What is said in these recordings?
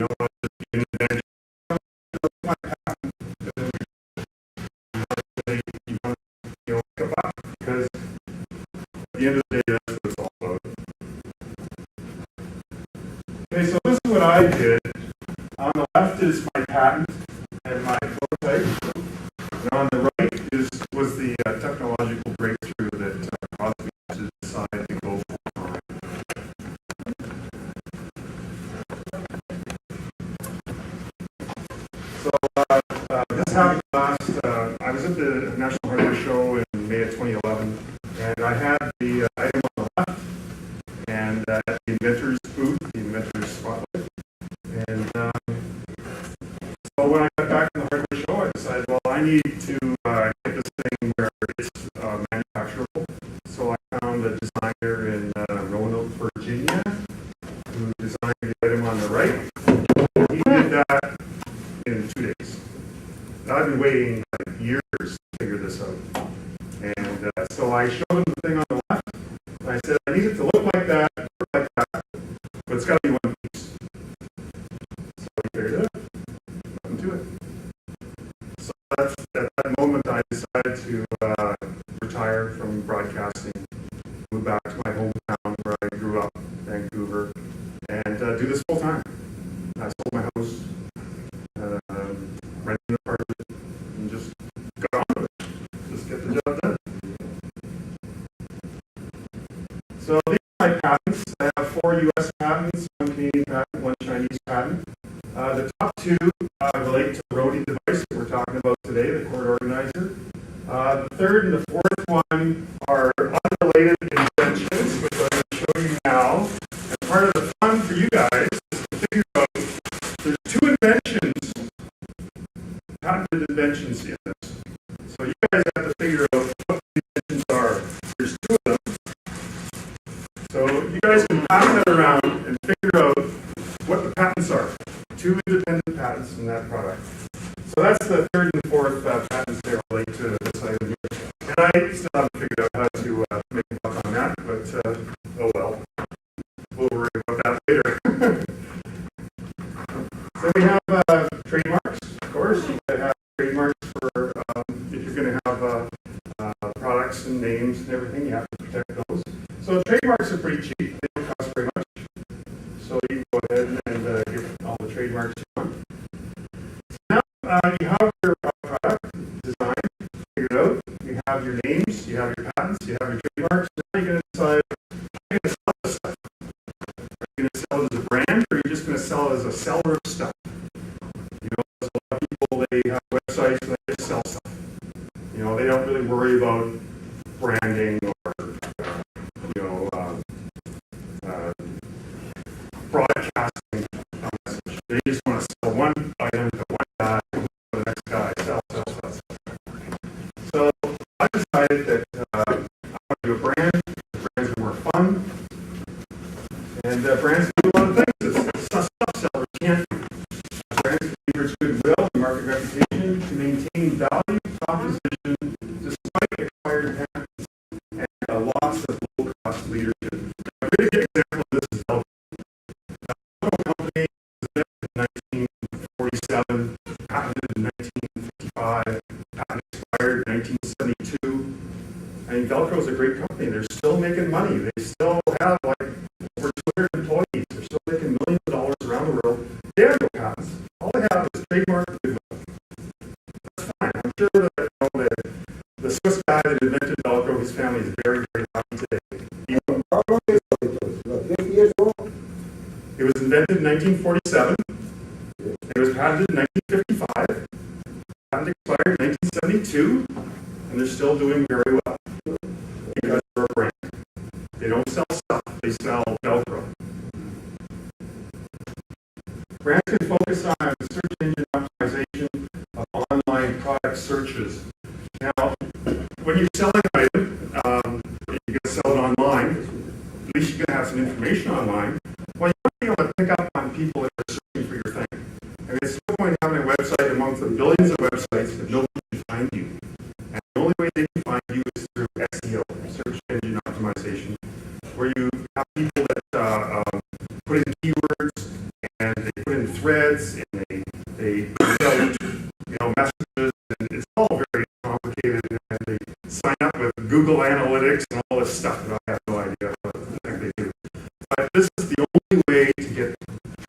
know, I'll just be an inventor. My patent, you want to pick a buck, because at the end of the day, that's what it's all about. Okay, so this is what I did. On the left is my patent and my prototype, and on the right was the technological breakthrough that caused me to decide to go for it. So this happened last, I was at the National Hardware Show in May of 2011, and I had the item on the left, and at the Inventors booth, the Inventors spotlight. And so when I got back from the hardware show, I decided, well, I need to get this thing where it's manufacturable. So I found a designer in Roanoke, Virginia, who designed the item on the right. He did that in 2 days. Now, I've been waiting like years to figure this out. And so I showed him the thing on the left, and I said, I need it to look like that, but it's got to be one piece. So he figured it out. Nothing to it. So that's at that moment I decided to retire from broadcasting, move back to my hometown where I grew up, Vancouver, and do this full time. I sold my house, rented an apartment, and just got on with it. Just get the job done. So these are my patents. I have 4 U.S. patents, 1 Canadian patent, 1 Chinese patent. The top 2 relate to the roadie device that we're talking about today, the cord organizer. The third and the fourth one are unrelated inventions, which I'm going to show you now. And part of the fun for you guys is to figure out there's 2 inventions, patented inventions in this. So you guys have to figure out what the inventions are. There's 2 of them. So you guys can pass that around and figure out what the patents are. 2 independent patents in that product. So that's the third and fourth patents that relate to this item here. And I still haven't figured out how to make a buck on that, but oh well. We'll worry about that later. So we have trademarks, of course. You have trademarks for if you're going to have products and names and everything, you have to protect those. So trademarks are pretty cheap. They don't cost very much. So you can go ahead and get all the trademarks you want. So now you have your product design figured out. You have your names, you have your patents, you have your trademarks. Now you're going to decide, are you going to sell this stuff? Are you going to sell it as a brand, or are you just going to sell it as a seller of stuff? You know, there's a lot of people, they have websites and they just sell stuff. You know, they don't really worry about branding or broadcasting a message. They just want to sell one item to one guy, and the next guy, sell. So I decided that I want to do a brand. Brands are more fun. And brands can do a lot of things. It's stuff sellers can't do. Brands can leverage goodwill and market reputation to maintain value proposition despite expired patents and lots of low-cost leadership. A really good example of this is Velcro. Company was in 1947, patented in 1955, patent expired in 1972. I mean, Velcro is a great company. They're still making money. They still have like over 200 employees. They're still making millions of dollars around the world. They have no patents. All they have is trademark goodwill. That's fine. I'm sure that the Swiss guy that invented Velcro, his family is very, very happy today. It was invented in 1947. It was patented in 1955. Patent expired in 1972, and they're still doing very well because they're a brand. They don't sell stuff; they sell Velcro. Brands can focus on search engine optimization of online product searches. Now, when you're selling an item, you're going to sell it online. At least you're going to have some information online. Well, you want to be able to pick up on people that are searching for your thing. I mean, it's no point having a website amongst the billions of websites that nobody can find you. And the only way they can find you is through SEO, search engine optimization, where you have people that put in keywords and they put in threads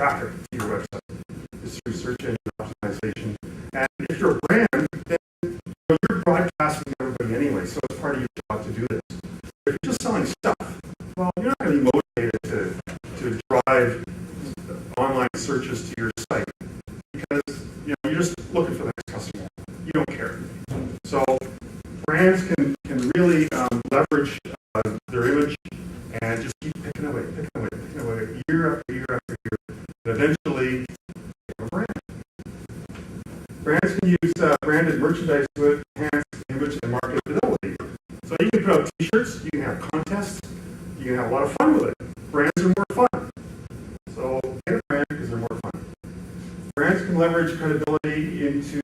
traffic to your website is through search engine optimization. And if you're a brand, then you're broadcasting to everybody anyway, so it's part of your job to do this. If you're just selling stuff, well, you're not going to be motivated to drive online searches to your site because you're just looking for the next customer. You don't care. So brands can really leverage their image and just keep picking away, year after year after year. And eventually, a brand. Brands can use branded merchandise to enhance image and marketability. So you can put out t-shirts, you can have contests, you can have a lot of fun with it. Brands are more fun. So get a brand because they're more fun. Brands can leverage credibility into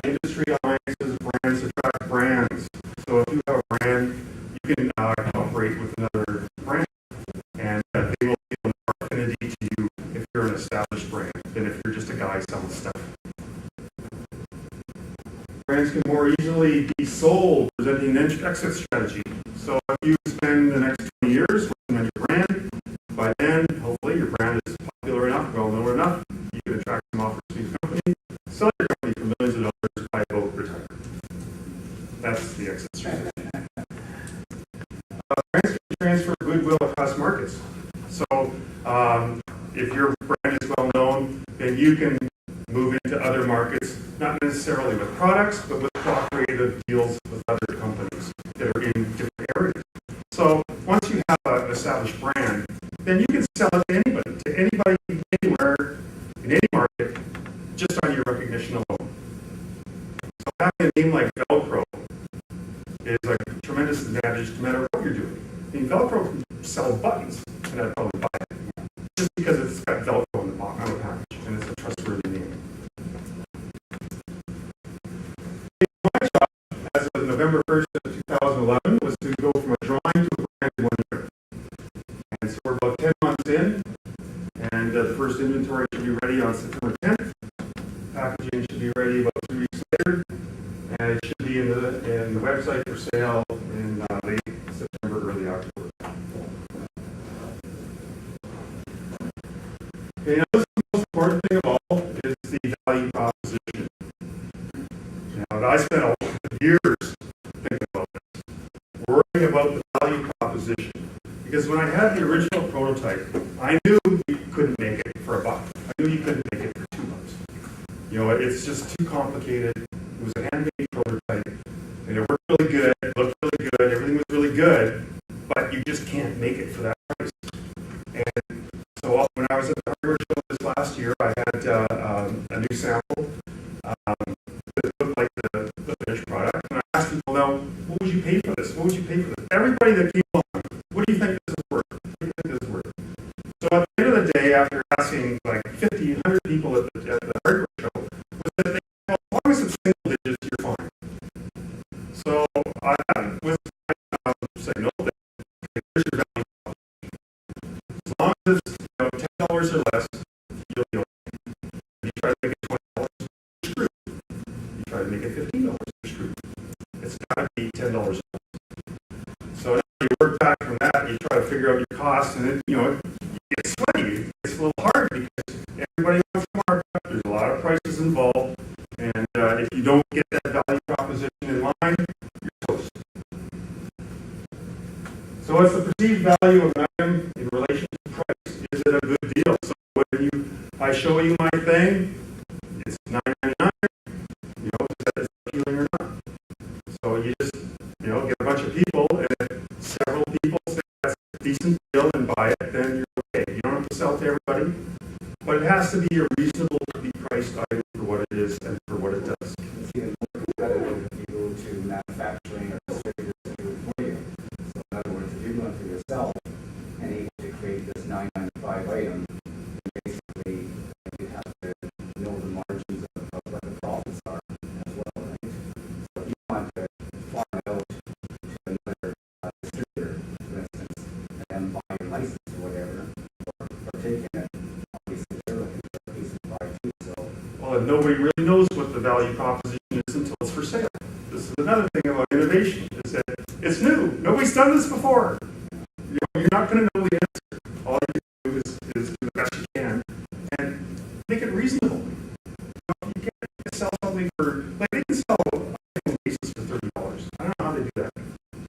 industry alliances, brands attract brands. So if you have a brand, you can cooperate with another brand, and they will feel more affinity to you if you're an established brand than if you're just a guy selling stuff. Brands can more easily be sold, presenting an exit strategy. So if you spend the next 20 years working on your brand, by then, hopefully, your brand is popular enough, well-known enough, you can attract some offers to your company, sell your company for millions of dollars, buy a boat, retire. That's the exit strategy. Brands can transfer goodwill across markets. So if your brand is well-known, then you can move into other markets, not necessarily with products, but with cooperative deals with other companies that are in different areas. So once you have an established brand, then you can sell it to anybody, anywhere, in any market, just on your recognition alone. So having a name like Velcro is a tremendous advantage no matter what you're doing. I mean, Velcro can sell buttons, and I'd probably buy it, just because it's got Velcro on the package, and it's a trustworthy name. My job, as of November 1st of 2011, was to go from a drawing to a brand in 1 year. And so we're about 10 months in, and the first inventory should be ready on September 10th. Packaging should be ready about 3 weeks later, and it should be in the website for sale in late September, early October. Okay, now this is the most important thing of all, is the value proposition. Now, I spent a lot of years thinking about this, worrying about the value proposition. Because when I had the original prototype, I knew you couldn't make it for $1. I knew you couldn't make it for $2. It's just too complicated. It was a handmade prototype, and it worked really good, it looked really good, everything was really good, but you just can't make it for that price. And so when I was at the hardware show this last year, I had a new sample that looked like the finished product, and I asked people, now, what would you pay for this? What would you pay for this? Everybody that came along, what do you think this is worth? What do you think this is worth? So at the end of the day, after asking like 50, 100 people at the hardware show, was that they, well, as long as it's single digits, you're fine. So I was saying, no, here's your value proposition. As long as it's $10 or less, you'll be okay. You try to make it $20, you're screwed. You try to make it $15, you're screwed. It's got to be $10 or less. So now you work back from that, you try to figure out your costs, and then, it gets sweaty. It's a little hard because everybody wants to mark up. There's a lot of prices involved, and if you don't get that value proposition in line, you're toast. So what's the perceived value of an item in relation to price? Is it a good deal? So when I show you my thing, it's $9.99. Is that appealing or not? So you just, get a bunch of people, and if several people say that's a decent deal and buy it, then you're okay. You don't have to sell to everybody, but it has to be a reasonable to be priced item for what it is and for what it does. It's even more competitive if you go to manufacturing or distributors to do it for you. So in other words, if you're going for yourself and able to create this $9.95 item, then basically you have to know the margins of what the profits are as well, right? So if you want to farm it out to another distributor, for instance, and then buy a license or whatever, or taking it, obviously they're looking for a piece of pie too. So, well, nobody really knows what the value proposition is until it's for sale. This is another thing about innovation, is that it's new. Nobody's done this before. You're not going to know the answer. All you can do is do the best you can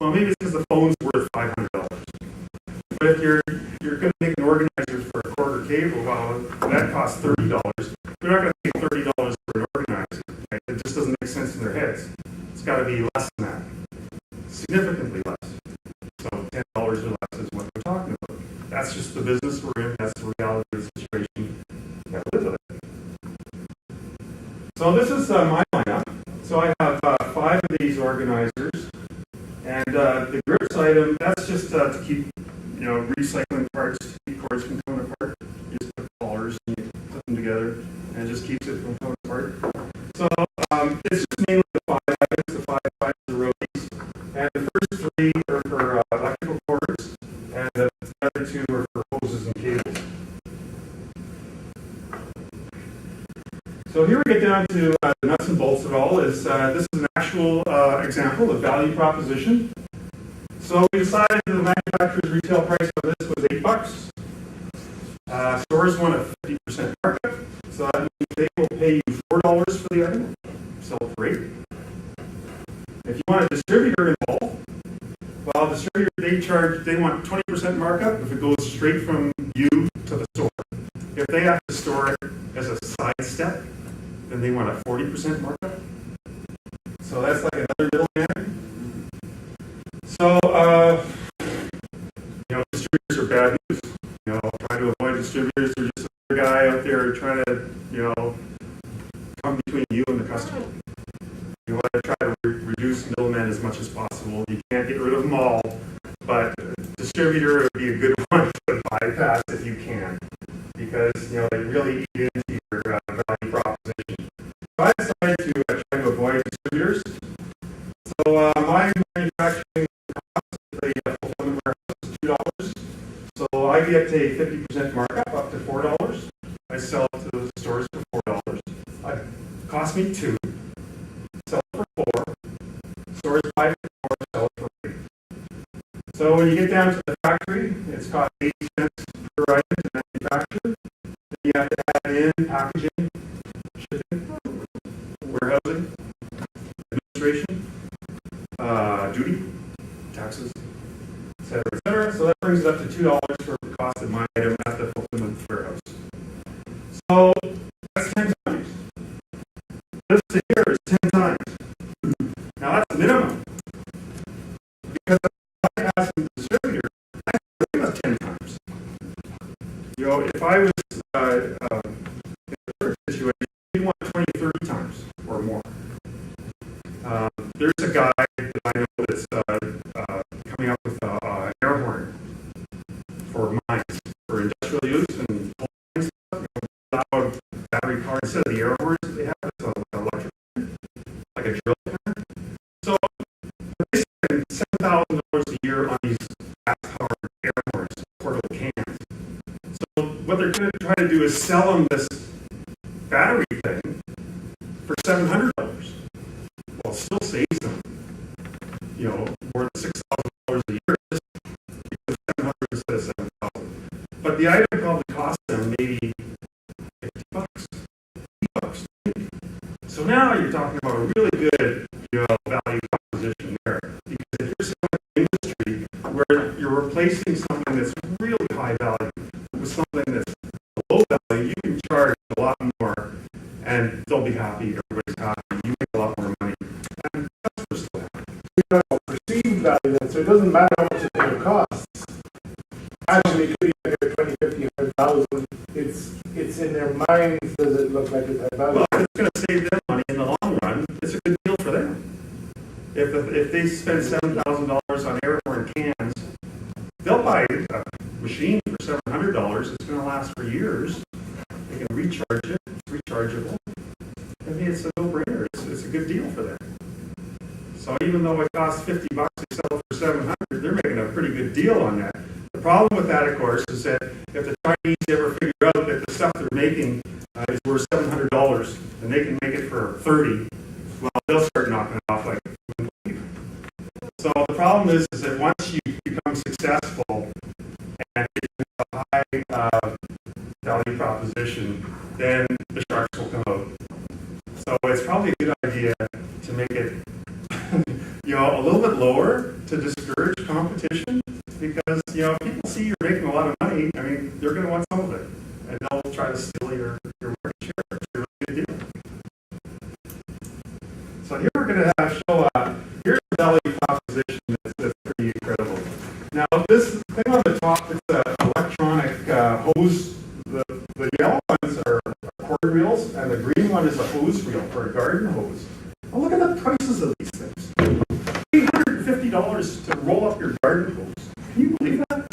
Well, maybe it's because the phone's worth $500. But if you're going to make an organizer for a quarter cable, well, that costs $30. They're not going to pay $30 for an organizer. Right? It just doesn't make sense in their heads. It's got to be less than that, significantly less. So $10 or less is what we're talking about. That's just the business we're in. That's the reality of the situation. You got to live with it. So this is my lineup. So I have 5 of these organizers, and the grips item. That's just to keep recycling parts, to keep cords from coming apart. You just put collars and you put them together, and it just keeps it from coming apart. So it's just mainly the 5 items, the 5 items of roadies, and the first 3 are for electrical cords, and the other 2 are for hoses and cables. So here we get down to the nuts and bolts of it all. This is an actual example of value proposition. So we decided the manufacturer's retail price of this was $8. Stores want a 50% markup, so that means they will pay you $4 for the item, sell it for $8. If you want a distributor involved, well, distributor they want 20% markup if it goes straight from you to the store. If they have to store it as a side step, then they want a 40% markup. So that's like another middleman. So, distributors are bad news. Trying to avoid distributors. They're just another guy out there trying to, come between you and the customer. You want to try to reduce middlemen as much as possible. You can't get rid of them all, but distributor would be a good one to bypass if you can, because, they really eat into your value proposition. So I decided to try to avoid distributors. So my manufacturing cost at the fulfillment warehouse is $2. So I get a 50% markup up to $4. I sell it to the stores for $4. It cost me $2. Sell it for $4. Stores buy it for $4. Sell it for $8. So when you get down to the factory, it's cost 80 cents per item to manufacture. Then you have to add in packaging, shipping, warehousing, administration, duty, taxes, etc. So that brings it up to $2 for the cost of my item at the fulfillment warehouse. So that's 10 times. This here is 10 times. Now that's the minimum. Because I asked the distributor, I think that's 10 times. If I was in a third situation, you'd want 20, 30 times or more. There's a guy that I know that's coming up with an air horn for mines, for industrial use and stuff. Loud battery car, instead of the air horns that they have, it's like electric, like a drill car. So they spend $7,000 a year on these gas-powered air horns, portable cans. So what they're going to try to do is sell them this battery thing for $700. Well, it still saves them, more than $6,000 a year, just because $700 instead of $7,000. But the item probably cost them maybe $50, $80. So now you're talking about a really good, value proposition there. Because if you're selling an industry where you're replacing something that's really high value with something that's low value, you can charge a lot more, and they'll be happy. Everybody's happy. You make a lot more money, and customers still happy. You have perceived value then, so it doesn't matter how much it costs. Actually, it could be like 20, 50, 100,000. It's in their minds. Does it look like it has value? Well, it's going to save them money in the long run. It's a good deal for them. If they spend $7,000 on air horn cans, they'll buy a machine for $700. It's going to last for years. They can recharge it. It's rechargeable. I mean, it's a no-brainer. It's a good deal for them. So even though it costs $50 to sell it for $700, they're making a pretty good deal on that. The problem with that, of course, is that if the Chinese ever figure out that the stuff they're making is worth $700 and they can make it for $30, well, they'll start knocking it off like a So the problem is that once you become successful and it's a high value proposition, then the sharks will come out. So it's probably a good idea to make it a little bit lower to discourage competition because, you know, if people see you're making a lot of money, I mean, they're going to want some of it. And they'll try to steal your market share. It's a really good deal. So here we're going to show here's a value proposition that's pretty incredible. Now, this thing on the top, it's an electronic hose. The yellow ones are cord reels, and the green one is a hose reel for a garden hose. Well, look at the prices of these things. $850 to roll up your garden hose. Can you believe that?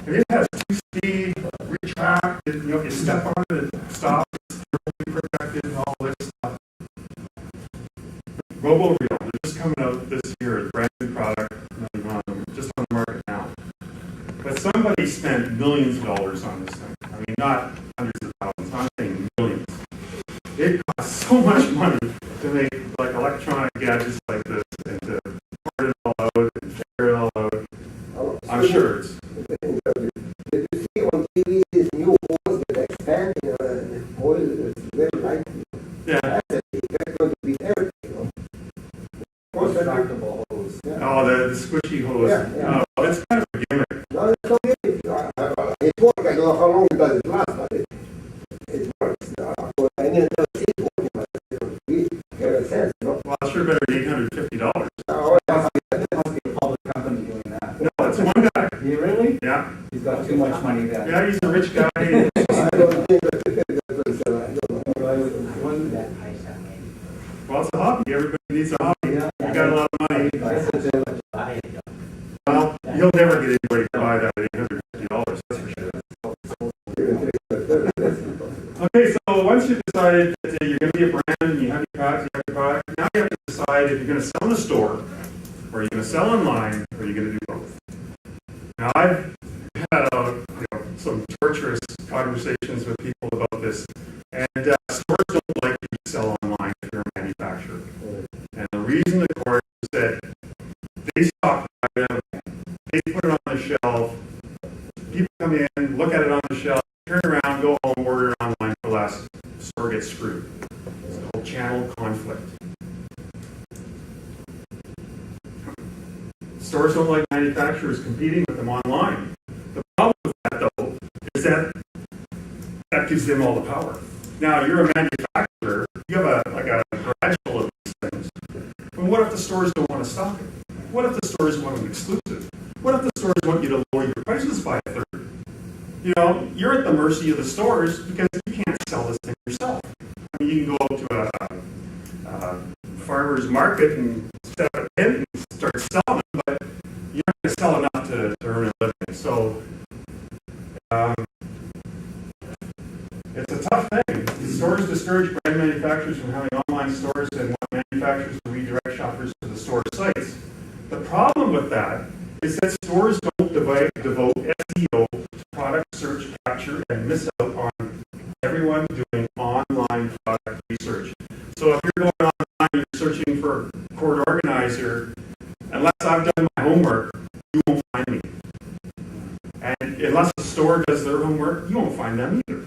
And it has 2-speed, retract, you know, you step on it, it stops, it's thermally protected, and all this stuff. Robo Reel, they're just coming out this year, a brand new product, just on the market now. But somebody spent millions of dollars on this thing. I mean, not hundreds of thousands, I'm saying millions. It costs so much money to make like electronic gadgets like this and to port it all out and figure it all out. I'm sure it's. Did you see on TV this new hose that expand oil is very light? Yeah. That's going to be everything. You know? Retractable hose. Yeah. Oh, the squishy hose. Yeah. Oh, it's kind of a gimmick. No, it's not gimmick. It works. I don't know how long it does last, but it works. And it does keep working, but it makes sense, you know? Well, it's sure better than $850. It must be a public company doing that. No, it's one guy. You really? Yeah. He's got too much money there. Yeah, he's a rich guy. I don't think that was, I don't know. Well, it's a hobby. Everybody needs a hobby. Yeah. You got a lot of money. Well, you'll never get anybody to buy that at $850, that's for sure. Okay, so once you've decided that you're going to be a brand and you have your products, you have your product, now you have to decide if you're going to sell in the store, or you're going to sell online, or you're going to do both. Now, I've had some torturous conversations with people about this, and stores don't like you to sell online if you're a manufacturer. And the reason, of course, is that they stock the item, they put it on the shelf, people come in, look at it on the shelf, turn around, go home, order online for less, the store gets screwed. It's called channel conflict. Stores don't like manufacturers competing with them online. The problem with that, though, is that gives them all the power. Now, you're a manufacturer, you have a garage full of these things. But what if the stores don't want to stock it? What if the stores want an exclusive? What if the stores want you to lower your prices by a third? You know, you're at the mercy of the stores because you can't sell this thing yourself. I mean, you can go to a farmer's market and set up a tent and start selling them, but you're not going to sell enough to earn a living. So, it's a tough thing. Stores discourage brand manufacturers from having online stores and want manufacturers to redirect shoppers to the store sites. The problem with that is that stores don't devote SEO to product search, capture, and miss out on everyone doing online product research. So if you're going online and you're searching for cord organizer, unless I've done my homework, you won't find me. And unless the store does their homework, you won't find them either.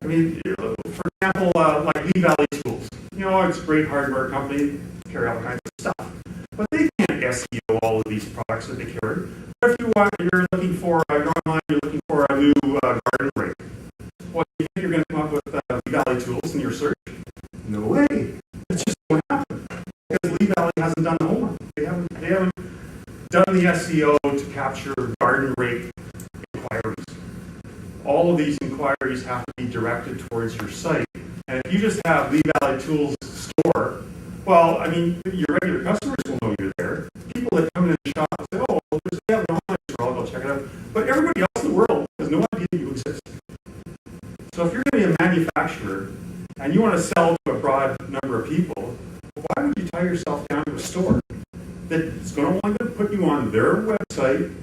I mean, for example, like Lee Valley Schools. You know, it's a great hardware company, carry all kinds of stuff. But they can't SEO all of these products that they carry. But if you're looking for, you're online, you're looking for a new garden rake. Well, you think you're going to come up with Lee Valley tools in your search? No way. It's just going to happen. Because Lee Valley hasn't done the homework. They haven't done the SEO to capture garden rake inquiries. All of these inquiries have to be directed towards your site. And if you just have Lee Valley Tools store, well, I mean, your regular customers will know you're there. People that come in the shop will say, oh, they have an online store, I'll go check it out. But everybody else in the world has no idea you exist. So if you're going to be a manufacturer and you want to sell to a broad number of people, why would you tie yourself down to a store that's going to want to put you on their website?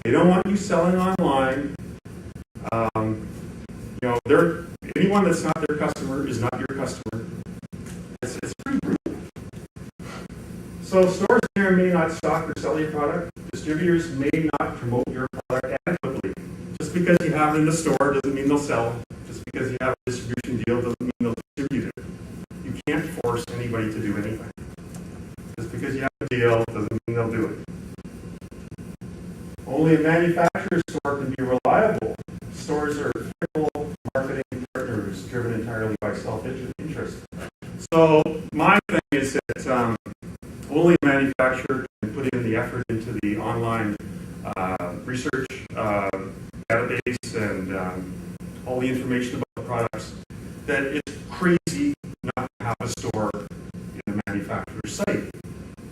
They don't want you selling online. Anyone that's not their customer is not your customer. It's pretty brutal. So stores may or may not stock or sell your product. Distributors may not promote your product adequately. Just because you have it in the store doesn't mean they'll sell. Just because you have a distribution deal doesn't mean they'll distribute it. You can't force anybody to do anything. Just because you have a deal doesn't mean Only a manufacturer's store can be reliable. Stores are fickle marketing partners driven entirely by self-interest. So my thing is that only a manufacturer can put in the effort into the online research database and all the information about the products that it's crazy not to have a store in the manufacturer's site.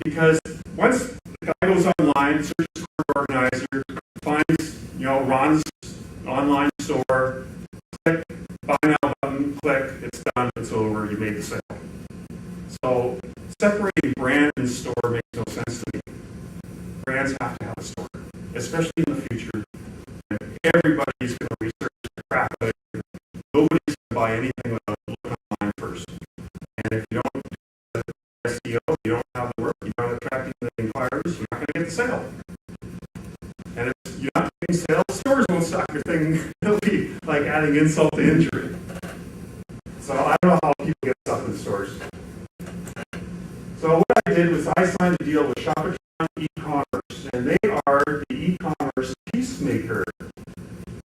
Because once the guy goes online, searches for an organizer, finds, Ron's online store, click, buy now button, click, it's done, it's over, you made the sale. So separating brand and store makes no sense to me. Brands have to have a store, especially in the future. And everybody's going to research the crap out of it. Nobody's going to buy anything without looking online first. And if you don't do SEO, you don't have the work, you're not attracting the inquiries, you're not going to get the sale. And if you're not getting sales, stores won't stock your thing. It'll be like adding insult to injury. So I don't know how people get stuff in stores. So what I did was I signed a deal with Shopatron e-commerce, and they are the e-commerce peacemaker.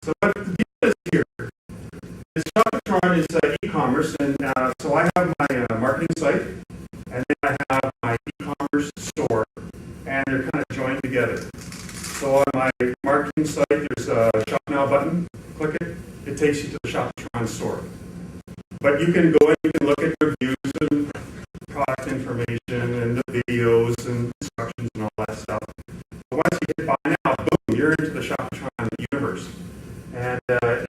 So what the deal is here is Shopatron is e-commerce, and so I have my marketing site, and then I have my e-commerce store, and they're kind of joined together. So on my marketing site, there's a Shop Now button. Click it, it takes you to the Shopatron store. But you can go in, you can look at reviews and product information and the videos and instructions and all that stuff. But once you hit buy now, boom, you're into the Shopatron universe. And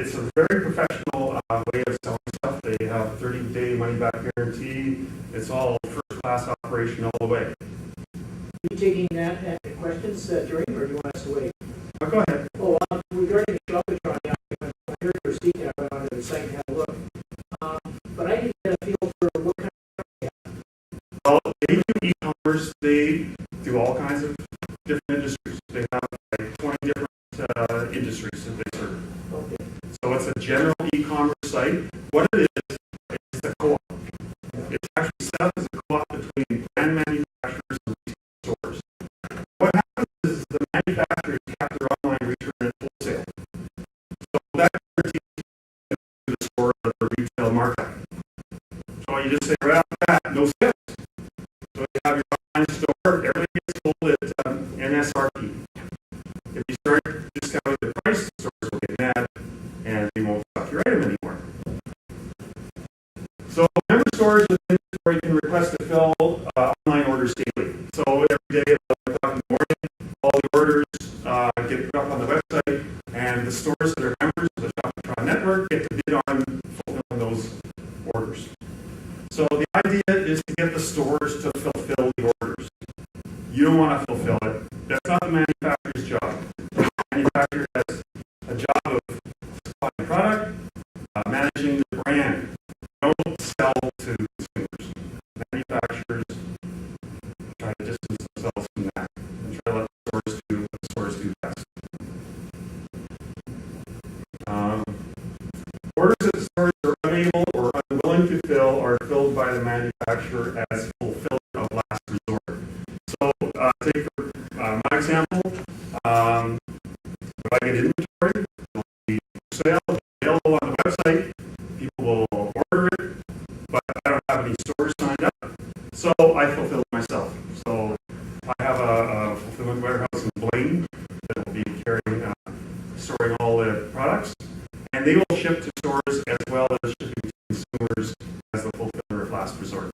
it's a very professional way of selling stuff. They have 30-day money-back guarantee. It's all first-class operation all the way. Are you taking that questions during, or do you want us to wait? Oh, go ahead. Oh, regarding the Shopatron, I heard your seat and I went onto the site and had a look. But I didn't get a feel for what kind of they have. Well, they do e-commerce. They do all kinds of different industries. They have like 20 different industries that they serve. Okay. So it's a general e-commerce site. What it is, it's a co-op. It's actually set up as a co-op between brand manufacturers and retail stores. What happens is the manufacturers cap their online return at wholesale. So that guarantees the store of the retail markup. So you just say right off the bat, no sales. So you have your online store, everything gets sold at MSRP. If you start discounting the price, the stores will get mad and they won't stock your item anymore. So member stores within the store, you can request to fill online orders daily. So every day at 11 o'clock in the morning, all the orders get put up on the website, and the stores that are members of the Shopatron network get to bid on fulfilling those orders. So the idea is to get the stores to fulfill the orders. You don't want to fulfill it. That's not the manufacturer's job. The manufacturer has a job of supplying product, managing the brand. Don't sell to consumers. Manufacturers try to distance themselves from that and try to let the stores do best. Orders that the stores are unable or unwilling to fill are filled by the manufacturer as fulfillment of last resort. So, take for my example, if I get inventory, it will be for sale, available on the website, people will order it, but I don't have any stores signed up, so I fulfill it myself. So I have a fulfillment warehouse in Blaine that will be carrying, storing all the products, and they will ship to stores as well as shipping to consumers as the fulfiller of last resort.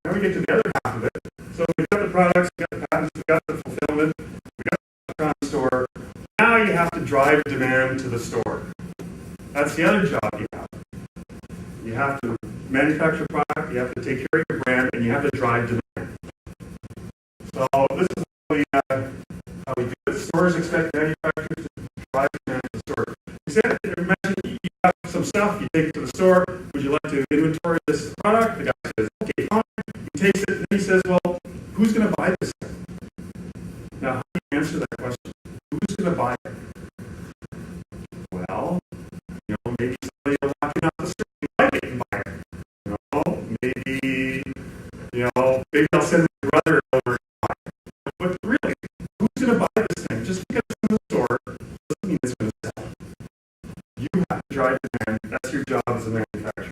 Now we get to the other half of it. So we've got the products, we've got the patents, we've got the fulfillment, we've got the Shopatron store. Now you have to drive demand to the store. That's the other job you have. You have to manufacture product, you have to take care of your brand, and you have to drive demand. So this is how we do it. Stores expect manufacturers to drive demand to the store. You said, imagine you have some stuff, you take it to the store, would you like to inventory this product? The guy says, okay, fine. He takes it, and he says, well, who's going to buy this thing? Now, how do you answer that question? Who's going to buy it? Well, maybe somebody walking out the street might get and buy it. Maybe I'll send my brother over job as a manufacturer.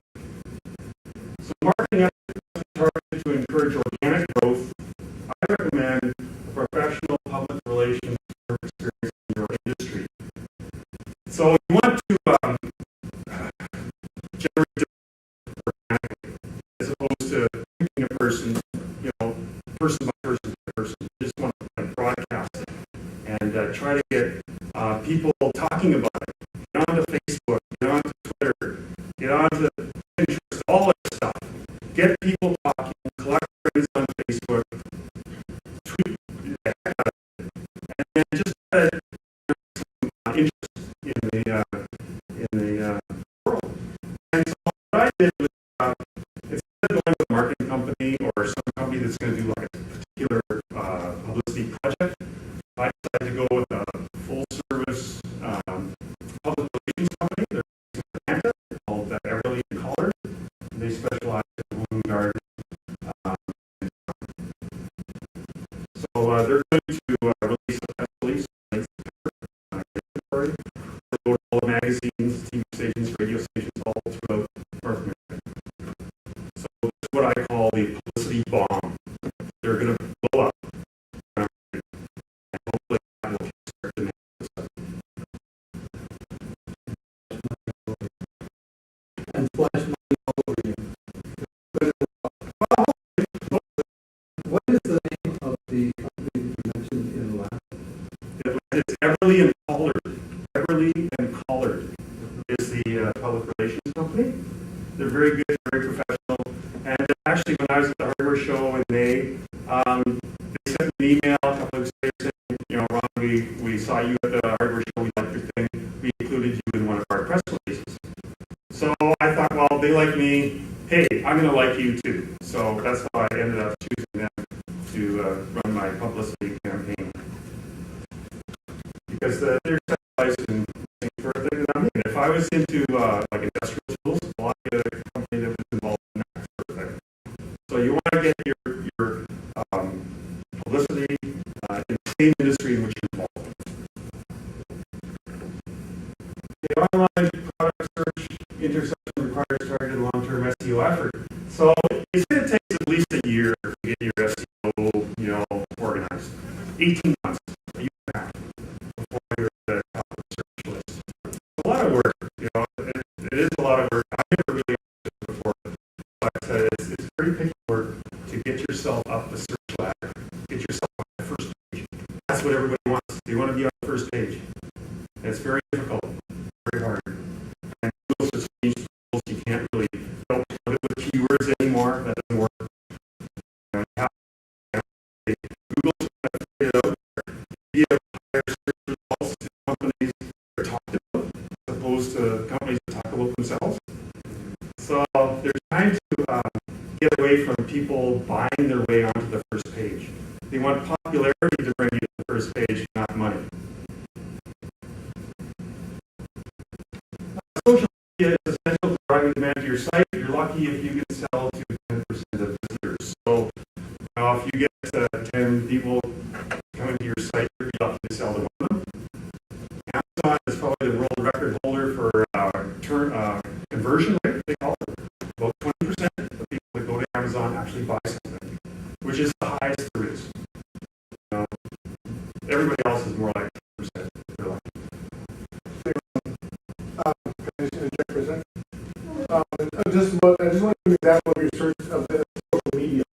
So marketing efforts targeted to encourage organic growth. I recommend a professional public relations firm experience in your industry. So you want to generate organically as opposed to picking a person, person by person by person. You just want to broadcast it and try to get people talking about it. Get onto Facebook, get onto Twitter, get onto Pinterest, all that stuff. Get people talking, collect friends on Facebook, tweet the heck out of it, and then just interest in the world. And so what I did was instead of going to a marketing company or some company that's going to do like a particular publicity project, I decided to go with a full-service public relations company. They're in Atlanta, called Everly and Collard. They specialize in home and garden. So they're going to release a press release for all the magazines, TV stations, radio stations, all throughout North America. So this is what I call the publicity bomb. They're going to blow up. And hopefully that will start to make this up. And flash money all over you. What is the name of the company you mentioned in the last? It's Everly and Collard. Everly and Collard is the public relations company. They're very good, very professional. And actually, when I was at the hardware show in May, they sent me an email a couple of weeks later saying, Ron, we saw you at the hardware show, we liked your thing, we included you in one of our press releases. So I thought, well, they like me, hey, I'm going to like you too. So that's how I ended up choosing them to run my publicity campaign. Because they're specialized in sort of thing that I'm in. If I was into like industrial tools, well, I'd get a company that was involved in that sort of thing. So you want to get your publicity in the same industry in which you're involved. The online product search intersection requires targeted long-term SEO effort. So it's going to take at least a year to get your SEO, organized. 18 months, a year and a half before you're at the top of the search list. It's a lot of work, it is a lot of work. I've never really done it before, but it's very picky work to get yourself up the search ladder, get yourself on the first page. That's what everybody wants. They want to be on the first page. And it's very difficult, very hard. And Google's just changed tools. You can't really put it with keywords anymore. That doesn't work. Google's trying to figure it out where you have higher search results to companies that are talked about as opposed to companies that talk about themselves. So there's time to get away from people buying their way onto the first page. They want popularity to bring you to the first page, not money. Social media is essential to driving demand to your site. You're lucky if you can sell to 10% of visitors. So if you get 10 people coming to your site, you're lucky to sell to one of them. Amazon is probably the world record holder for conversion rate, they call it. About 20% of people that go to Amazon actually buy something, which is the highest there is. Everybody else is more like 10%. They're lucky. I just want to give an example of your search of the social media.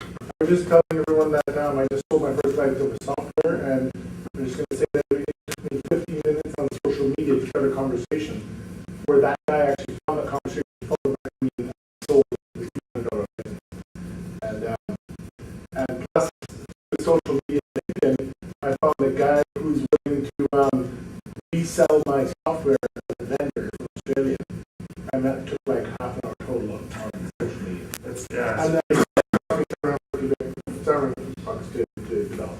I was just telling everyone that I just sold my first laptop of software, and I'm just going to say that it took me 15 minutes on social media to start a conversation, where that guy actually found the conversation, followed by me, and sold it. And plus, with social media, LinkedIn, I found a guy who's willing to resell my software as a vendor from Australia. And that took like half an hour total of time on social media. And then to develop.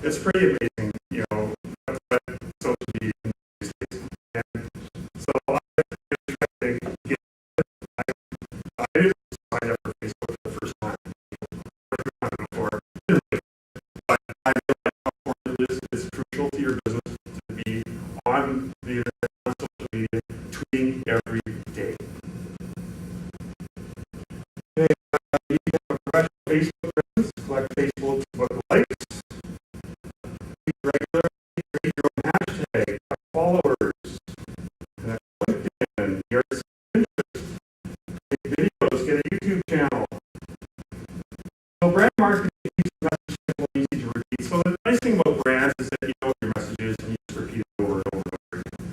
It's pretty amazing, what social media can do these days. And so I didn't sign up for Facebook the first time. Before. But I realized how important it is crucial to your business to be on the internet, on social media, tweeting every day. Facebook to book likes. Regularly create your own hashtag, followers, connect with LinkedIn, your Inventors, make videos, get a YouTube channel. So brand marketing keeps the message simple and easy to repeat. So the nice thing about brands is that you know what your message is and you just repeat it over and over and over again.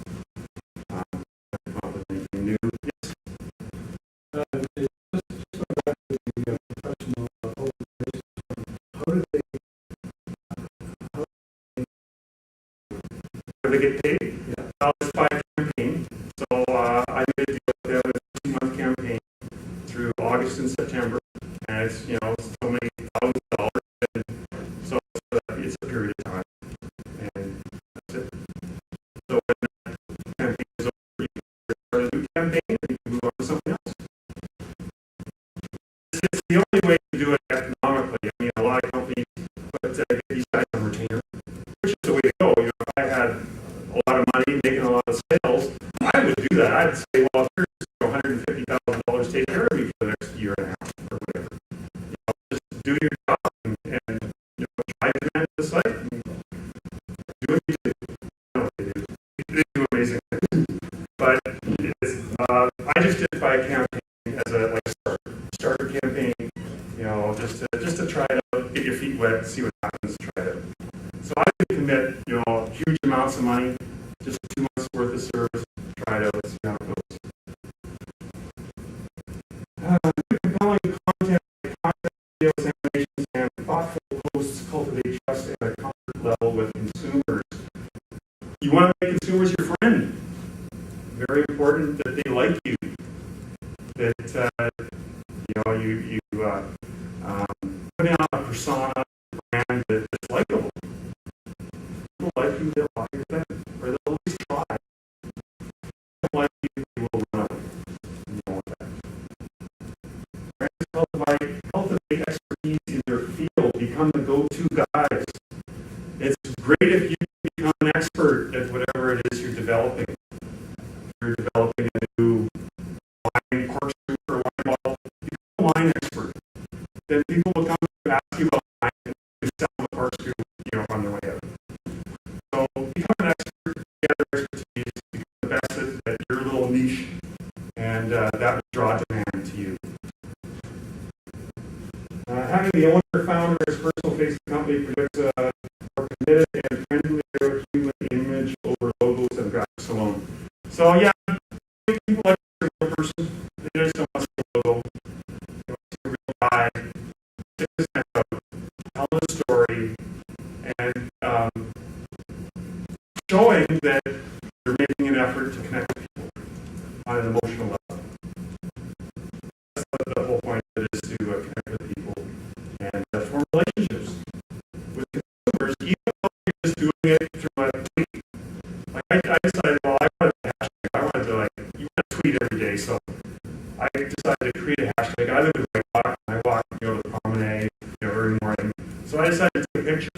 Come up with anything new. Yes. Just going back to the professional organizations, how do they Where they get paid? Yeah. It's by campaign. So I made a deal with them, it's a 2-month campaign through August and September. And it's, you know, so many thousands of dollars. And so it's a period of time. And that's it. So when that campaign is over, you can start a new campaign and you can move on to something else. It's the only way to do it economically. I mean, a lot of companies put these guys on retainer, which is the way to go. You know, if I had a lot of money, making a lot of sales, I would do that. I'd say, well, here's $150,000, take care of me for the next year and a half or whatever. You know, just do your job and you know, try to manage the site. And do what you do. I know what they do. They do amazing things. But it's, I just did it by a campaign as a starter campaign. You know, just to try to get your feet wet, see what happens, try it out. So I could commit, you know, huge amounts of money, just 2 months worth of service, try it out, see how it goes. Compelling content, videos, animations, and thoughtful posts cultivate trust and a comfort level with consumers. You want to make consumers your friend. Very important that they like you. That you know you putting on a persona, brand that's likable. People like you, they'll buy your thing, or they'll at least try. If they don't like you, they will run away. You know that. Brands cultivate expertise in their field, become the go-to guys. It's great if you become an expert at whatever it is you're developing. If you're developing a new wine corkscrew or wine bottle, become a wine expert. Then people will come and ask you about wine and you sell them the corkscrew, you know, on their way out. So become an expert, get expertise, become the best at your little niche, and that will draw demand to you. Having the owner, founder, as personal face of the company predicts a more committed and friendlier human image over logos and graphics alone. So yeah, people like a real person. They just don't want to see a logo. They want to see a real guy. Stick his neck out, tell a story, and showing that you're making an effort to connect with people on an emotional level. That's what the whole point of it is, to connect with people and form relationships with consumers, even though you're just doing it through a tweet. Like I decided, well, I wanted a hashtag. I wanted to, like, you want to tweet every day, so I decided to create a hashtag. I live in my walk, and I walk, you know, to the promenade, you know, every morning. So I decided to take a picture.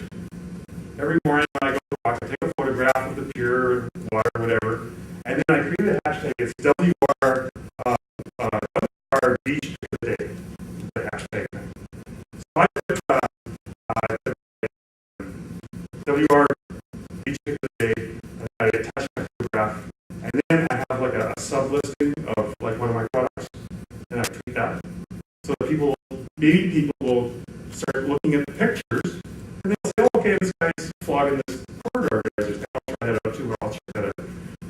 Every morning when I go to walk, I take a photograph of the pier, water, whatever, and then I create a hashtag. It's WR Beach Pick of the Day. The hashtag. So I put WR Beach Pick of the Day, and I attach my photograph, and then I have like a sub-listing of like one of my products, and I tweet that. So people will start looking at the pictures, and they'll say, oh, okay, this guy's flogging this corridor. I'll try that out too, or I'll check that out.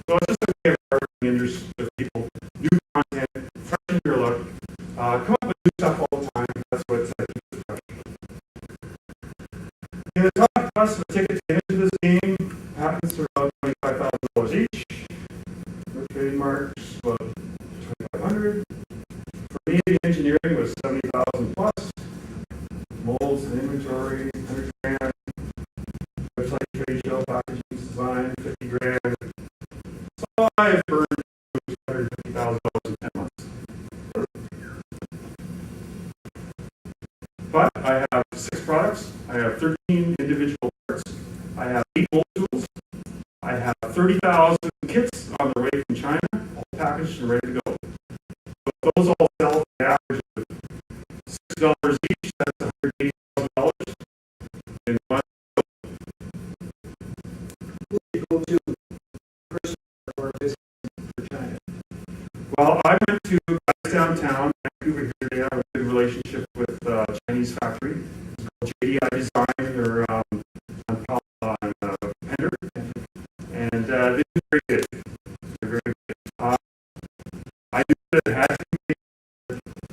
So it's just a way of marketing interest with people, new content, freshen your look, come up with new stuff all the time. That's what keeps it fresh. And the top cost of a ticket to get into this game happens to about $25,000 each. For trademarks, about $2,500. For me, the engineering was $70,000 plus. Molds and inventory, $100,000. Website, trade show, packaging, design, $50,000. So I have burned $250,000 in 10 months. But I have 6 products. I have 13 individual parts. I have 8 mold tools. I have 30,000 kits on their way from China, all packaged and ready to go. So those all sell at an average of $6 each. That's $180,000. in one. Who do you go to personally or visit for China? Well, I went to downtown Vancouver here. They have a good relationship with Chinese factory. It's called JDI Design. They're on Pender, and they're very good. They're very good. I knew that it had to be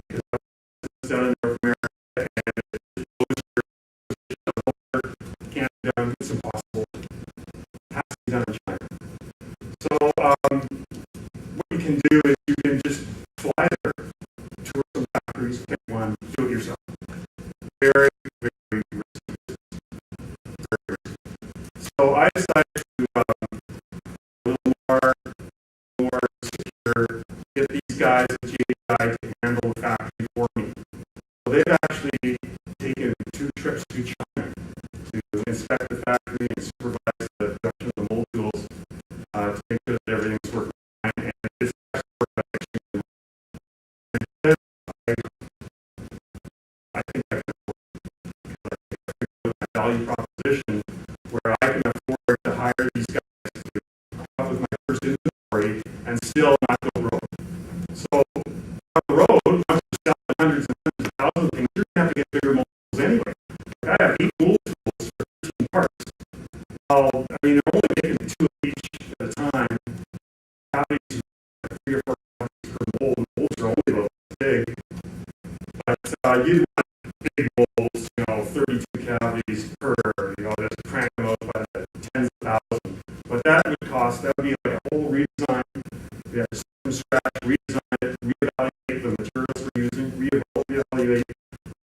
because I was down in North America, and can't be done. It's impossible. It has to be done in China. So what you can do is you can just fly there, tour some factories, pick one, do it yourself. Very, very, very risky. So I decided to a little more secure, get these guys at GAI to handle the factory for me. So they've actually taken 2 trips to China to inspect the factory and supervise the production of the mold tools to make sure that everything's working fine. And it's actually working. I think I can value proposition where I can afford to hire these guys to come up with my first inventory and still not go broke. So on the road, once you're selling hundreds and hundreds of thousands of things, you're going to have to get bigger molds anyway. I have 8 mold tools for 13 parts. Well, I mean, they're only making 2 of each at a time. Cavities, 3 or 4 cavities per mold. Molds are only about this big. But you want big molds, 32 cavities per, just crank them out by the tens of thousands. But that would cost, that would be like a whole redesign. We have to start from scratch, redesign it, reevaluate the materials we're using, reevaluate the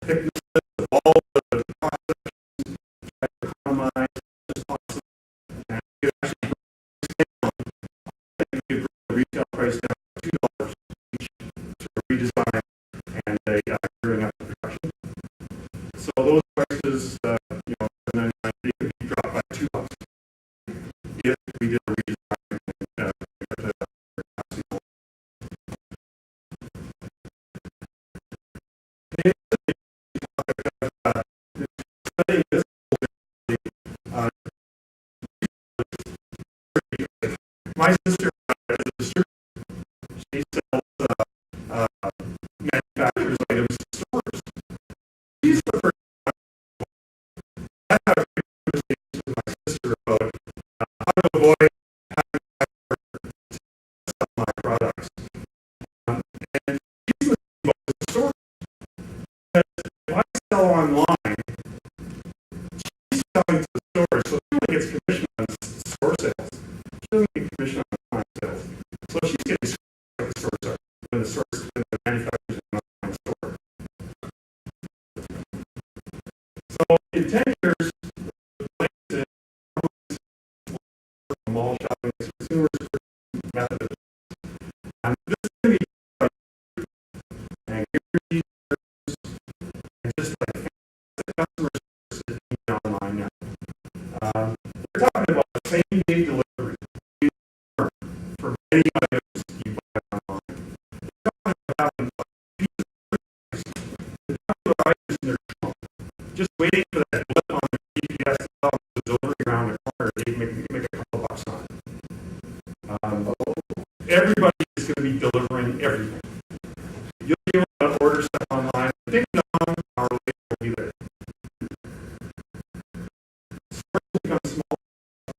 thicknesses of all the processes, try to economize as possible. And you actually bring the retail price down to $2 each to redesign and gearing up the production. So those prices, they could be dropped by $2 if we did a redesign and get the capacity. My sister is a distributor. She sells manufacturers items to stores. She's the first one. I have a conversation with my sister about how to avoid having to sell my products. And she's listening about the store. Because if I sell online, she's selling to the stores, so she only gets commission on store sales. She doesn't get commission on online sales. So she's getting screwed like the stores are when the manufacturers in an online store. So in 10 years, mall shopping is consumers method. And this is going to be and just like the customer service is online now. We're talking about the same day delivery for many items you buy online. We're talking about having the items in their trunk, just waiting for that blip on the GPS to tell them the delivery around the corner. They make a couple bucks on it. Everybody is going to be delivering everything. You'll be able to order stuff online. I think an hour later will be there. Stores become small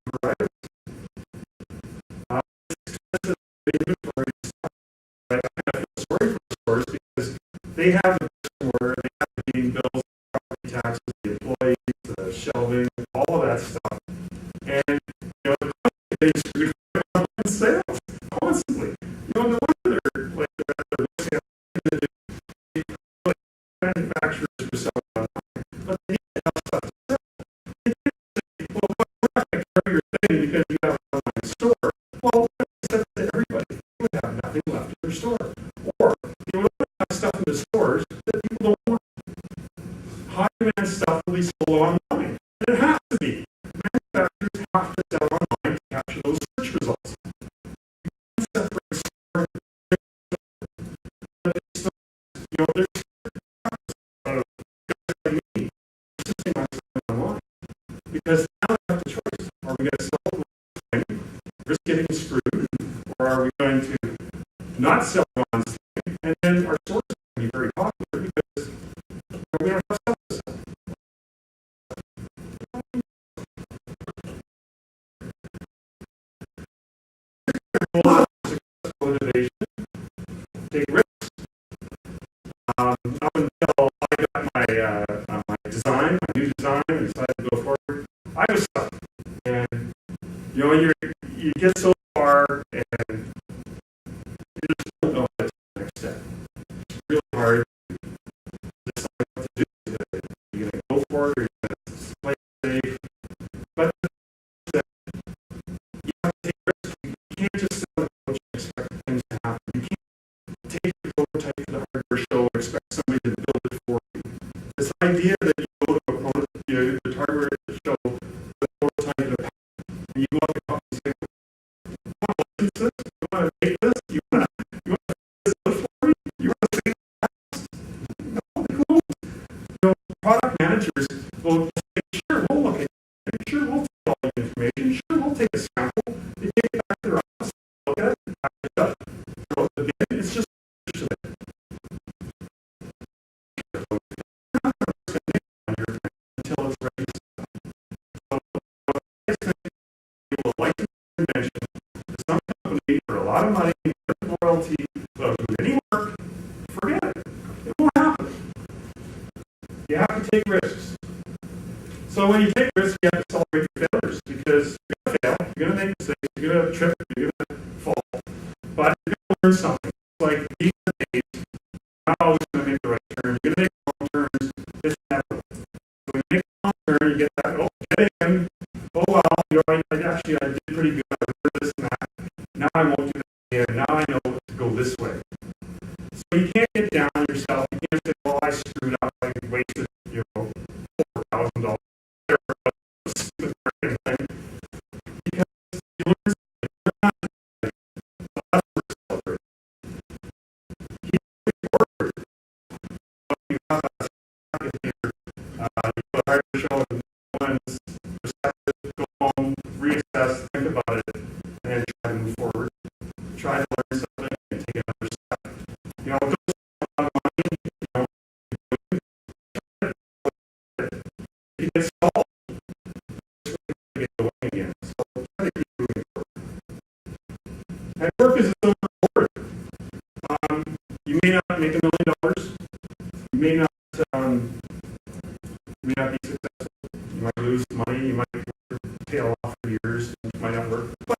providers. It's expensive inventory stuff. But I kind of feel sorry for the stores because they have the person where they have to pay bills, property taxes, the employees, the shelving, all of that stuff. And they screw up in sales constantly. No wonder they're like manufacturers who sell online, but they need to have stuff to sell. They say, well, we're not going to carry your thing because you have an online store. Well, that's to everybody. They would have nothing left in their store. Or they would have stuff in the stores that people don't want. High demand stuff will be sold online. And it has to be. Manufacturers have to sell online to capture those search results. You can't separate store there's like me, online. Because now we have the choice. Are we going to sell the thing, risk getting screwed, or are we going to not sell Ron's thing, and then our source is going to be very popular because we don't have stuff to sell. Motivation, take risks. Up until I got my design, my new design, and decided to go forward, I was stuck. And you know, you get so far, and you just don't know how to take the next step. It's really hard to decide what to do. You're going to go for it, or you're going to play it safe. But you have to take risks. You can't just sell it and expect things to happen. You can't take the prototype to the hardware show and expect somebody to build it for you. This idea that you go to a prototype, the hardware show, the prototype, and you go up to the company and say, you want to license this? You want to make this? You want to do this for me? You want to say that? No, they won't. You know, product managers will say, sure, we'll look at it. Sure, we'll take all the information. Sure, we'll take a sample. They take it back to their office, look at it, pack it up, throw it in the bin. It's just until it's ready to sell. So, you will license the invention to some company for a lot of money, get royalty, without doing any work, forget it. It won't happen. You have to take risks. So when you take risks, you have to celebrate your failures, because you're going to fail, you're going to make mistakes, you're going to trip, you're going to fall. But you're going to learn something. It's like these days, you're not always going to make the right turn. You're going to make wrong turns. It's inevitable. So when you make a wrong turn, you get that, oh, get in. Oh, well, you know, I did pretty good. I learned this and that. Now I won't do that again. Now I know to go this way. So you can't get down on yourself. You can't say, well, I screwed up. I wasted, you know, $4,000. Because you learn reassess, think about it, and then try to move forward. Try to learn something and take another step. You know, it goes a lot of money, you get stalled. It's really going to get going again. So try to keep moving forward. And work is a silver reward. You may not make $1 million. You may not be successful. You might lose money. You might tail off for years. It might not work. But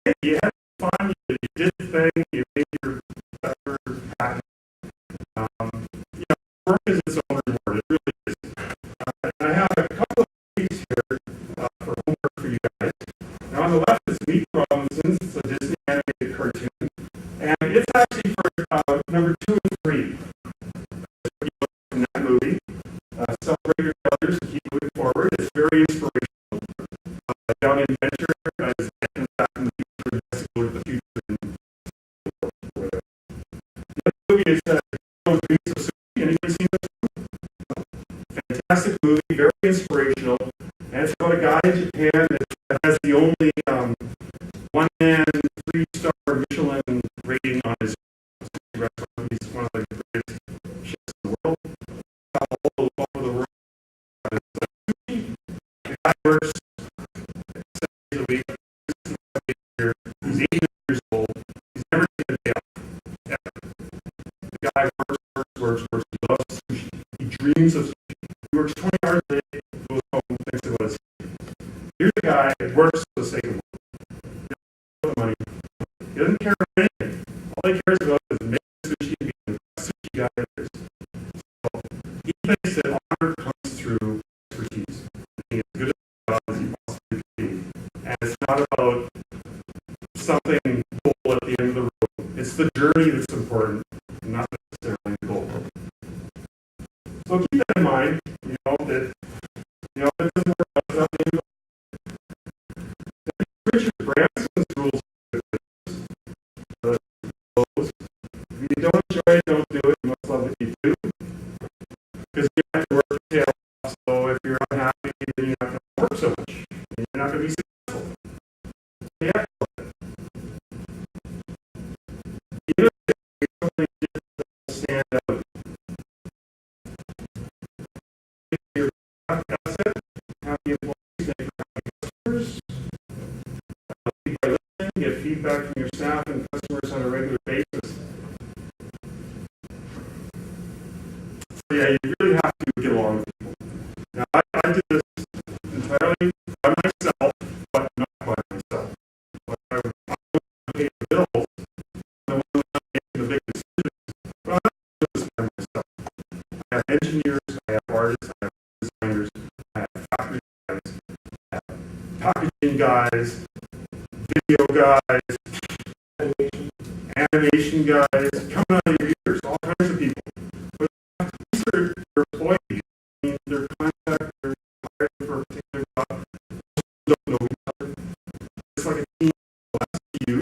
hey, you had fun. You did the thing. You made your better patent. You know, work is its own reward. It really is. And I have a couple of things here for homework for you guys. Now on the left is Meet Robinsons. It's a Disney animated cartoon. And it's actually for number 2 and 3. In that movie. Celebrate your failures and keep moving forward. It's very inspirational. A young inventor is back in the future, has to go to the future. The movie is Dreams of Sushi. Anybody seen this? Fantastic movie, very inspirational, and it's about a guy in Japan that has the only one-man 3-star Michelin rating on his restaurant. He's one of the greatest chefs in the world. All over the world. The guy works 7 days a week. He's 80 years old. He's never taken a day off. Ever. The guy works. He loves sushi. He dreams of sushi. He works 20 hours a day, goes home, thinks about his sushi. Here's a guy that works for the sake of work. He doesn't care about money. He doesn't care about anything. All he cares about is making sushi and being the best sushi guy there is. So he thinks that honor comes through expertise. Being as good at the job as he possibly can be. And it's not about something goal at the end of the road. It's the journey that's important, not necessarily the goal. So keep that in mind, you know, that, you know, it doesn't work out, it's not the end of the Richard Branson's rules. If you don't enjoy it, don't do it. You must love what you do. Because you have to work your tail off, so if you're unhappy, then you're not going to work so much. get feedback from your staff and customers on a regular basis. So yeah, you really have to get along with people. Now, I did this entirely by myself, but not by myself. When I would pay the bills, I wasn't making the big decisions, but I'm not doing this by myself. I have engineers, I have artists, I have designers, I have factory guys, I have packaging guys, video guys, animation guys, coming out of your ears, all kinds of people. But these are your employees. I mean, they're contractors, hired for a particular job. Most don't know each other. It's like a team. That's you.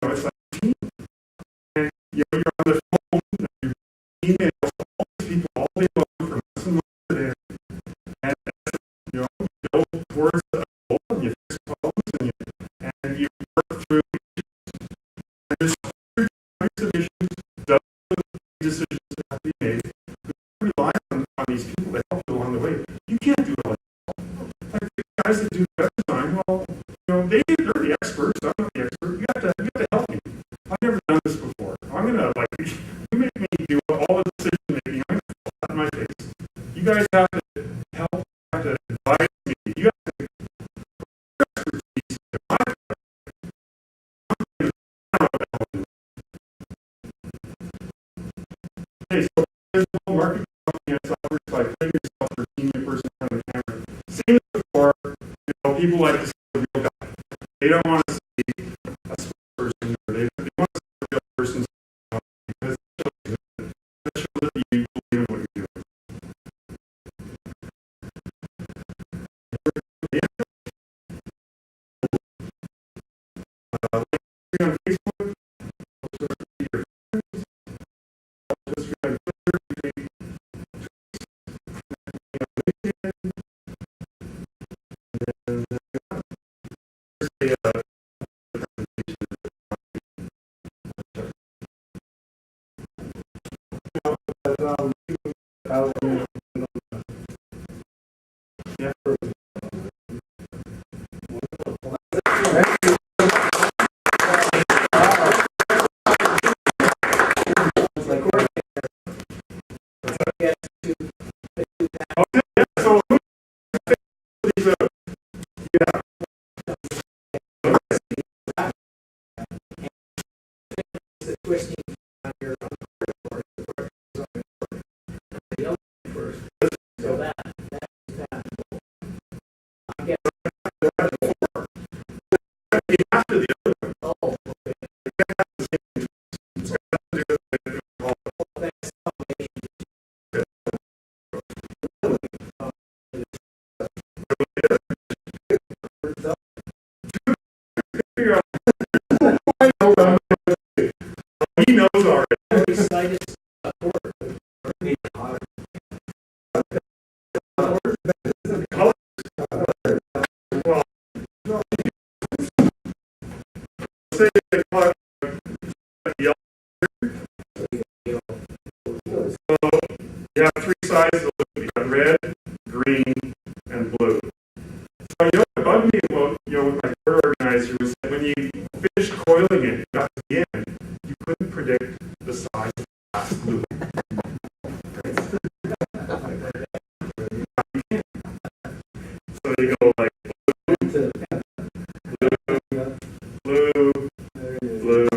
It's like a team. And you're on the phone, and you email all these people all day long from months and months a day. And you go towards the goal, and you fix problems, and you work through issues. And there's huge kinds of issues, dozens of decisions that have to be made. You rely on these people to help you along the way. You can't do it all yourself. Like the guys that do web design, well, they're the experts. I'm not the expert. You have to help me. I've never done this before. I'm gonna you make me do all the decision making. I'm gonna fall flat on my face. You guys have to help. Have to advise me. You have to expertise. Okay, so there's no market company that offers by putting yourself for senior person in front of the camera. Same as before, people like to see the real guy. They don't want to see a person, or they want to see a real person because that shows that you believe in what you're doing. Like on Facebook, your friends, just like Twitter, he knows already. Say the color yellow. So you have three sides of the you got red, green, and blue. So what bugged me about with my core organizer was that when you finished coiling it, you got to the end, you couldn't predict the size of the last blue. So you go like blue, blue, blue.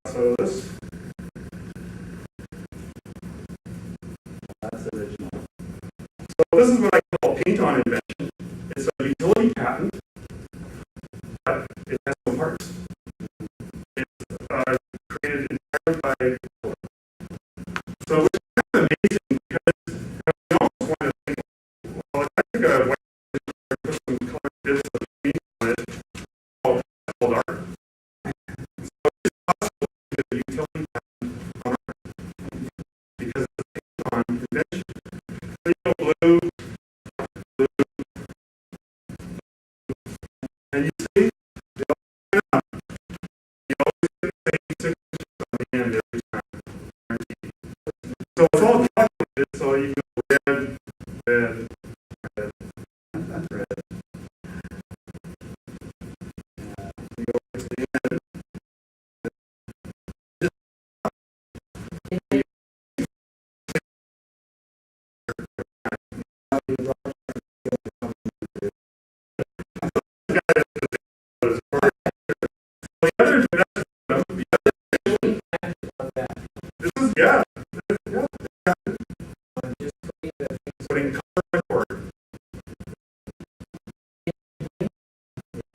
So this. That's original. So this is what I call paint-on invention. It's a utility patent, but it has no parts. It's created entirely by people. So it's kind of amazing because you almost want to think, well, if I took a white put some colored bits of paint on it, called art. So it's possible to get a utility patent on art because it's a paint-on invention. So blue, blue, and you see, they all line up. You always get the same signatures on the end every time. So it's all calculated, so you go red, red, putting color on the cord.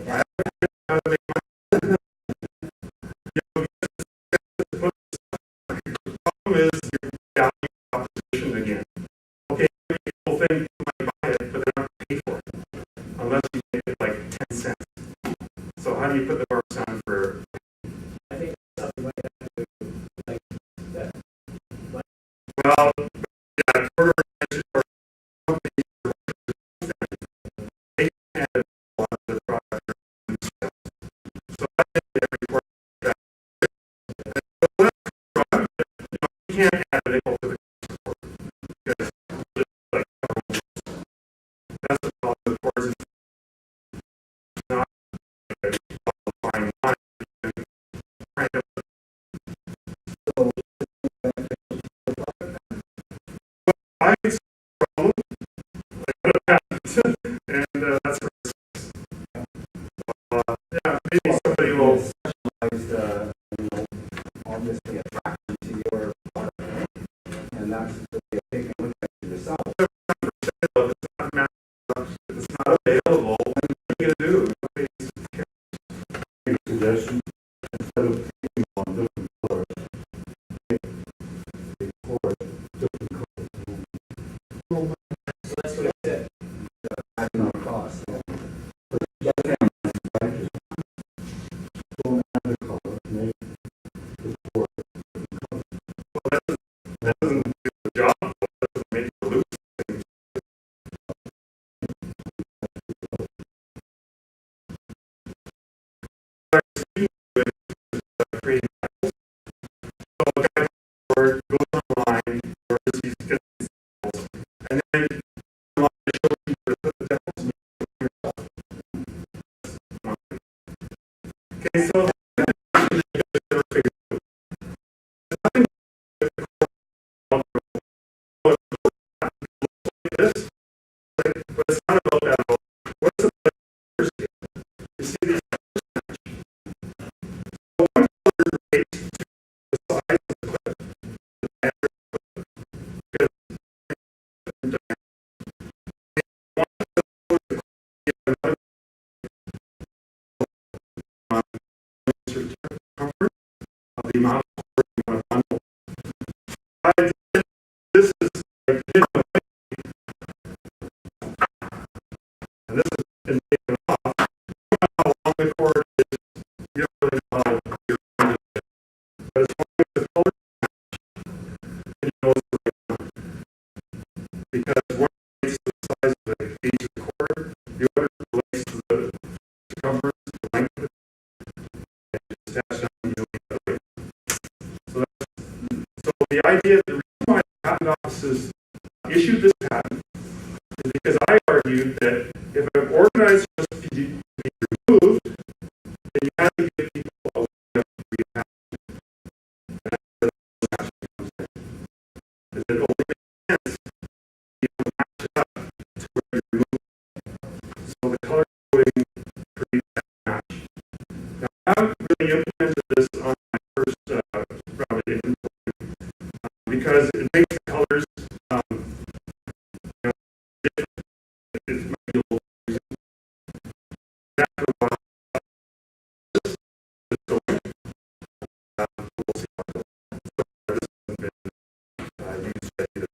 I haven't figured out how to make my the problem is you're doubting proposition again. Okay, people think you might buy it, but they're not going to pay for it unless you make it like 10 cents. So how do you put the marks on for? I think that's something like that, like that. Well, yeah, quarter or companies they can add a lot of the product. So I think every quarter that you can't add a nickel to the quarter because like that's the problem with quarters. It's not qualifying line. Right. I think it's a problem. And that's yeah, maybe somebody will. Specialized, obviously attraction to your product, and that's the way of taking a look at it yourself. It's not available. What are you going to do? Suggestion, instead of picking on different colors, make a cord different colors. So that's what I said. At no cost. Don't add a color, make the cord. That doesn't do the job. That doesn't make you lose things. Creating so a guy goes online, or he gets these and then online shows you where to put the devils. Okay, so this, but it's not about that. What's the players here? You see these so one color relates to the size of the clip, the diameter of the clip, because the diameter. One color the another circumference of the amount of cord you want to bundle. This is like and this has been taken off. How long the cord is, you don't really know how you're going to do it. But as long as the color match, then you know it's the right one. Because one relates to the size of the gauge of the cord, the other relates to the circumference, the length of it, and just attach it on usually the other way. So the idea, the reason why the patent offices issued this patent is because I argued that if an organizer was to be removed, then you have to give people a way of repackaging. And that's where the matching comes in. Is it only makes sense you have to match it up to where you remove it. So the color coding creates that match. Now, I haven't really implemented this on my first probably inventory because it makes the colors different. It might be a little confusing. After a while, this is going. We'll see how it goes. So this hasn't been used yet either.